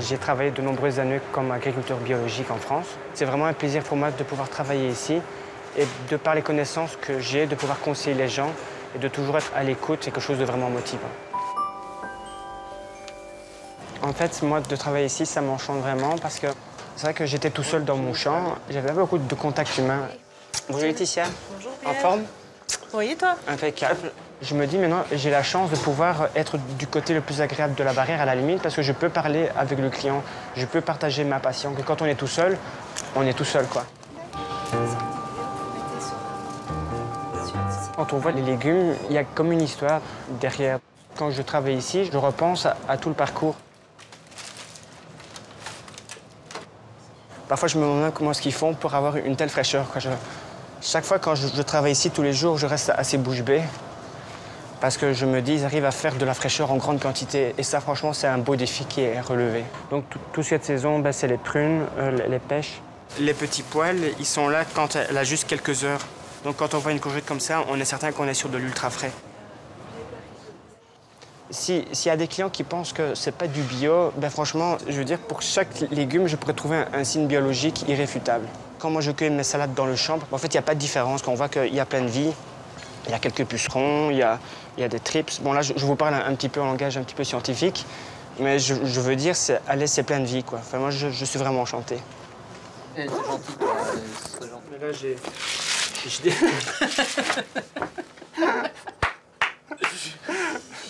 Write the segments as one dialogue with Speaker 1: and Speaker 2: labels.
Speaker 1: J'ai travaillé de nombreuses années comme agriculteur biologique en France. C'est vraiment un plaisir pour moi de pouvoir travailler ici et de par les connaissances que j'ai, de pouvoir conseiller les gens et de toujours être à l'écoute, c'est quelque chose de vraiment motivant. En fait, moi, de travailler ici, ça m'enchante vraiment parce que c'est vrai que j'étais tout seul dans mon champ. J'avais pas beaucoup de contacts humains. Bonjour Laetitia.
Speaker 2: Bonjour
Speaker 1: En
Speaker 2: Pierre.
Speaker 1: forme?
Speaker 2: Oui, et toi?
Speaker 1: Impeccable. Je me dis maintenant, j'ai la chance de pouvoir être du côté le plus agréable de la barrière à la limite parce que je peux parler avec le client, je peux partager ma passion. Que quand on est tout seul quoi. Quand on voit les légumes, il y a comme une histoire derrière. Quand je travaille ici, je repense à tout le parcours. Parfois, je me demande comment est-ce qu'ils font pour avoir une telle fraîcheur. Chaque fois quand je travaille ici tous les jours, je reste assez bouche bée. Parce que je me dis, ils arrivent à faire de la fraîcheur en grande quantité. Et ça, franchement, c'est un beau défi qui est relevé. Donc, toute cette saison, ben, c'est les prunes, les pêches. Les petits poils, ils sont là quand elle a juste quelques heures. Donc, quand on voit une courgette comme ça, on est certain qu'on est sur de l'ultra frais. S'il y a des clients qui pensent que c'est pas du bio, ben franchement, je veux dire, pour chaque légume, je pourrais trouver un signe biologique irréfutable. Quand moi, je cueille mes salades dans le champ, en fait, il n'y a pas de différence. Quand on voit qu'il y a plein de vie, il y a quelques pucerons, il y a des trips. Bon, là, je vous parle un petit peu en langage un petit peu scientifique, mais je veux dire, c'est plein de vie, quoi. Enfin, moi, je suis vraiment enchanté.
Speaker 3: C'est gentil, quoi. C'est gentil.
Speaker 1: Mais là, j'ai...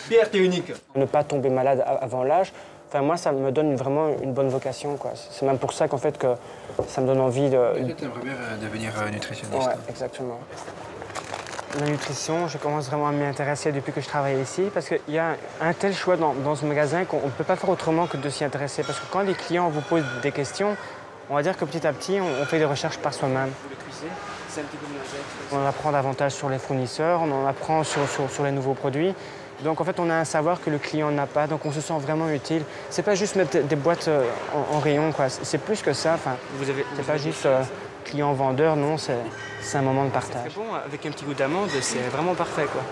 Speaker 3: Pierre, t'es unique.
Speaker 1: Ne pas tomber malade avant l'âge, enfin, moi, ça me donne vraiment une bonne vocation, quoi. C'est même pour ça qu'en fait, que ça me donne envie de...
Speaker 4: Toi, t'aimerais bien devenir nutritionniste.
Speaker 1: Ouais, exactement. La nutrition, je commence vraiment à m'y intéresser depuis que je travaille ici parce qu'il y a un tel choix dans ce magasin qu'on ne peut pas faire autrement que de s'y intéresser. Parce que quand les clients vous posent des questions, on va dire que petit à petit, on fait des recherches par soi-même. On en apprend davantage sur les fournisseurs, on en apprend sur les nouveaux produits. Donc en fait, on a un savoir que le client n'a pas, donc on se sent vraiment utile. C'est pas juste mettre des boîtes en rayon, quoi. C'est plus que ça. Enfin, c'est pas juste client-vendeur, non, c'est un moment de partage. C'est bon, avec un petit goût d'amande, c'est vraiment parfait, quoi.